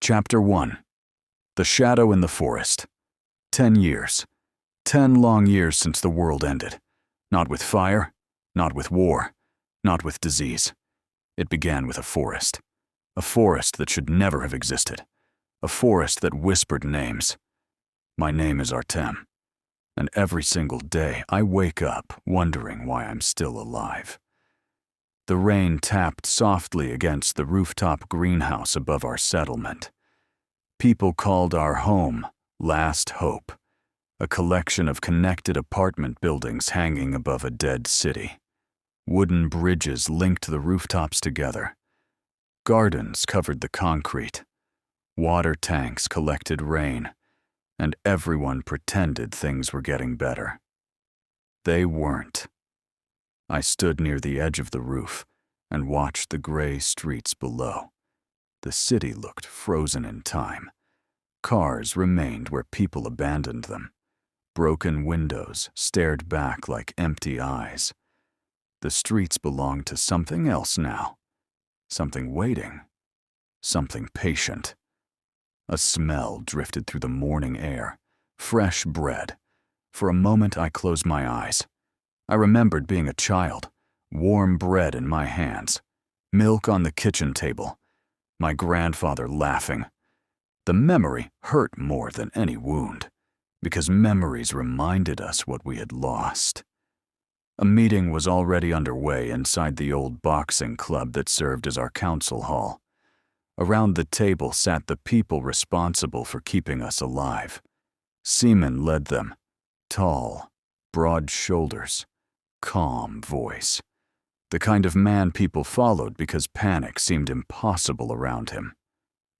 Chapter 1. The Shadow in the Forest. 10 years. 10 long years since the world ended. Not with fire, not with war, not with disease. It began with a forest. A forest that should never have existed. A forest that whispered names. My name is Artem, and every single day I wake up wondering why I'm still alive. The rain tapped softly against the rooftop greenhouse above our settlement. People called our home Last Hope, a collection of connected apartment buildings hanging above a dead city. Wooden bridges linked the rooftops together. Gardens covered the concrete. Water tanks collected rain, and everyone pretended things were getting better. They weren't. I stood near the edge of the roof and watched the gray streets below. The city looked frozen in time. Cars remained where people abandoned them. Broken windows stared back like empty eyes. The streets belonged to something else now. Something waiting. Something patient. A smell drifted through the morning air. Fresh bread. For a moment I closed my eyes. I remembered being a child. Warm bread in my hands. Milk on the kitchen table. My grandfather laughing. The memory hurt more than any wound, because memories reminded us what we had lost. A meeting was already underway inside the old boxing club that served as our council hall. Around the table sat the people responsible for keeping us alive. Seaman led them. Tall, broad shoulders, calm voice. The kind of man people followed because panic seemed impossible around him.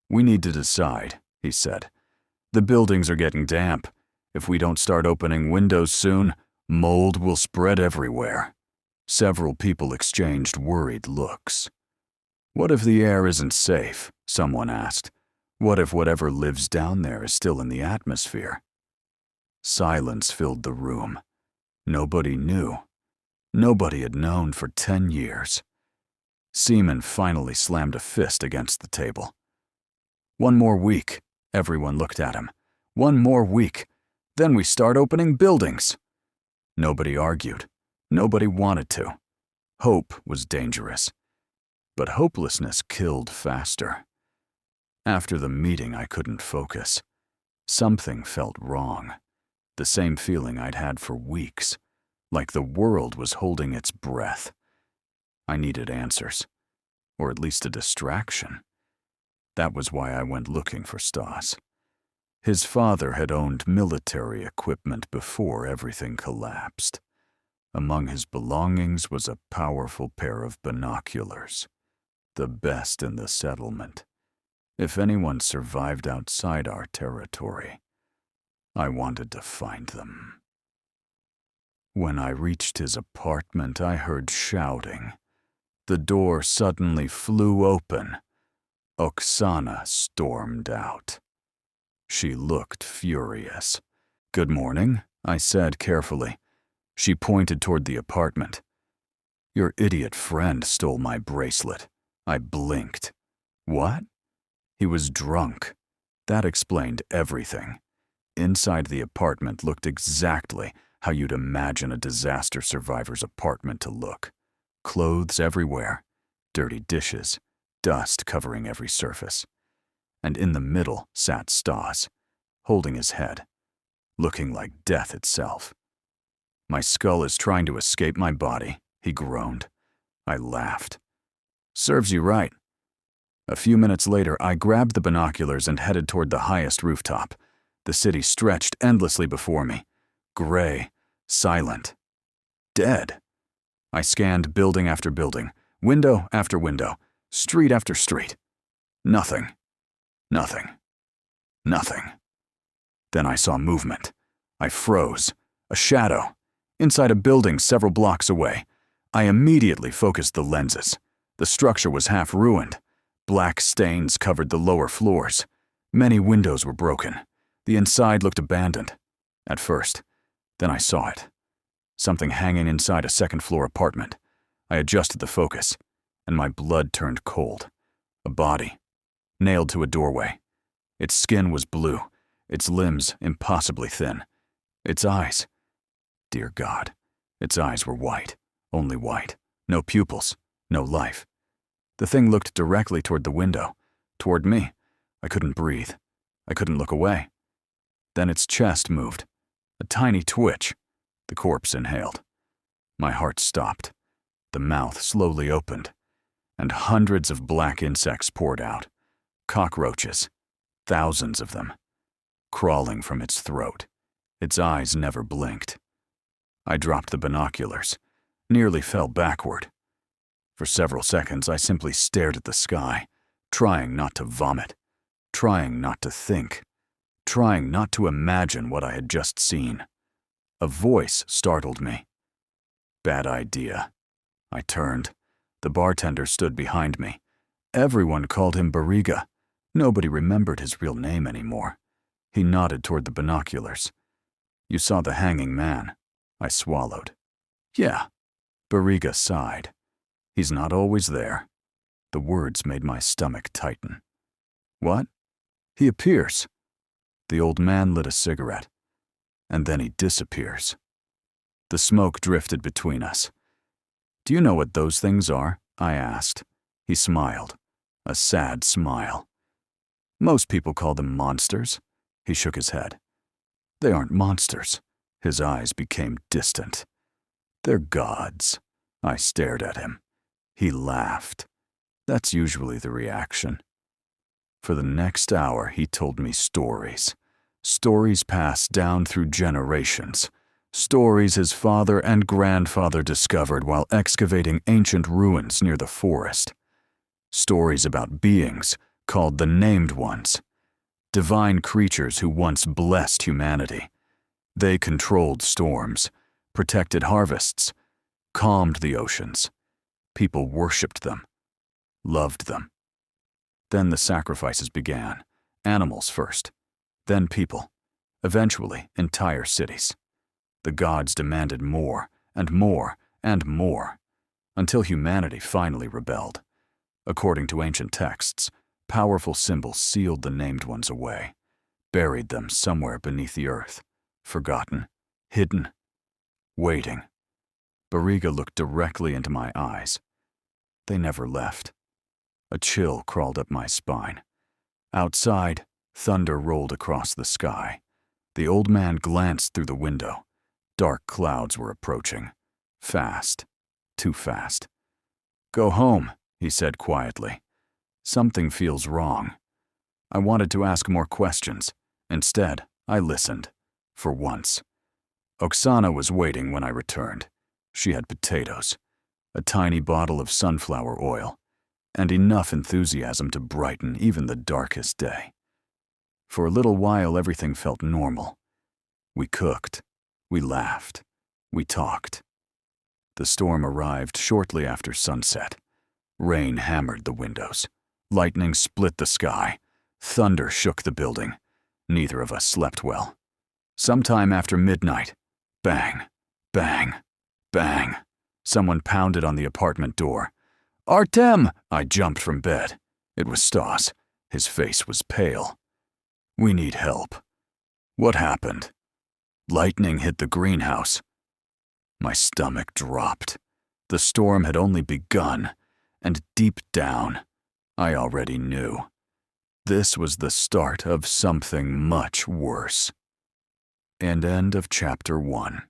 "We need to decide," he said. "The buildings are getting damp. If we don't start opening windows soon, mold will spread everywhere." Several people exchanged worried looks. "What if the air isn't safe?" someone asked. "What if whatever lives down there is still in the atmosphere?" Silence filled the room. Nobody knew. Nobody had known for 10 years. Seaman finally slammed a fist against the table. "One more week," everyone looked at him. "One more week. Then we start opening buildings." Nobody argued. Nobody wanted to. Hope was dangerous. But hopelessness killed faster. After the meeting, I couldn't focus. Something felt wrong. The same feeling I'd had for weeks. Like the world was holding its breath. I needed answers. Or at least a distraction. That was why I went looking for Stas. His father had owned military equipment before everything collapsed. Among his belongings was a powerful pair of binoculars. The best in the settlement. If anyone survived outside our territory, I wanted to find them. When I reached his apartment, I heard shouting. The door suddenly flew open. Oksana stormed out. She looked furious. "Good morning," I said carefully. She pointed toward the apartment. "Your idiot friend stole my bracelet." I blinked. "What?" He was drunk. That explained everything. Inside the apartment looked exactly how you'd imagine a disaster survivor's apartment to look. Clothes everywhere, dirty dishes, dust covering every surface. And in the middle sat Stas, holding his head, looking like death itself. "My skull is trying to escape my body," he groaned. I laughed. "Serves you right." A few minutes later, I grabbed the binoculars and headed toward the highest rooftop. The city stretched endlessly before me. Gray, silent, dead. I scanned building after building, window after window, street after street. Nothing. Nothing. Nothing. Then I saw movement. I froze. A shadow. Inside a building several blocks away. I immediately focused the lenses. The structure was half ruined. Black stains covered the lower floors. Many windows were broken. The inside looked abandoned. At first. Then I saw it. Something hanging inside a second-floor apartment. I adjusted the focus, and my blood turned cold. A body, nailed to a doorway, Its skin was blue, its limbs impossibly thin. Its eyes, dear God, its eyes were white, only white, no pupils, no life. The thing looked directly toward the window, toward me. I couldn't breathe. I couldn't look away. Then its chest moved, a tiny twitch. The corpse inhaled. My heart stopped. The mouth slowly opened, and hundreds of black insects poured out. Cockroaches, thousands of them, crawling from its throat. Its eyes never blinked. I dropped the binoculars, nearly fell backward. For several seconds, I simply stared at the sky, trying not to vomit, trying not to think, trying not to imagine what I had just seen. A voice startled me. Bad idea. I turned. The bartender stood behind me. Everyone called him Bariga. Nobody remembered his real name anymore. He nodded toward the binoculars. You saw the hanging man. I swallowed. Yeah. Bariga sighed. He's not always there. The words made my stomach tighten. What? He appears. The old man lit a cigarette, and then he disappears. The smoke drifted between us. Do you know what those things are? I asked. He smiled, a sad smile. Most people call them monsters. He shook his head. They aren't monsters. His eyes became distant. They're gods. I stared at him. He laughed. That's usually the reaction. For the next hour, he told me stories. Stories passed down through generations. Stories his father and grandfather discovered while excavating ancient ruins near the forest. Stories about beings called the Named Ones. Divine creatures who once blessed humanity. They controlled storms, protected harvests, calmed the oceans. People worshipped them, loved them. Then the sacrifices began. Animals first, then people, eventually entire cities. The gods demanded more and more and more, until humanity finally rebelled. According to ancient texts, powerful symbols sealed the Named Ones away, buried them somewhere beneath the earth, forgotten, hidden, waiting. Bariga looked directly into my eyes. They never left. A chill crawled up my spine. Outside, thunder rolled across the sky. The old man glanced through the window. Dark clouds were approaching. Fast. Too fast. Go home, he said quietly. Something feels wrong. I wanted to ask more questions. Instead, I listened. For once. Oksana was waiting when I returned. She had potatoes, a tiny bottle of sunflower oil, and enough enthusiasm to brighten even the darkest day. For a little while, everything felt normal. We cooked. We laughed. We talked. The storm arrived shortly after sunset. Rain hammered the windows. Lightning split the sky. Thunder shook the building. Neither of us slept well. Sometime after midnight, bang, bang, bang. Someone pounded on the apartment door. Artem! I jumped from bed. It was Stas. His face was pale. We need help. What happened? Lightning hit the greenhouse. My stomach dropped. The storm had only begun, and deep down, I already knew. This was the start of something much worse. And end of chapter 1.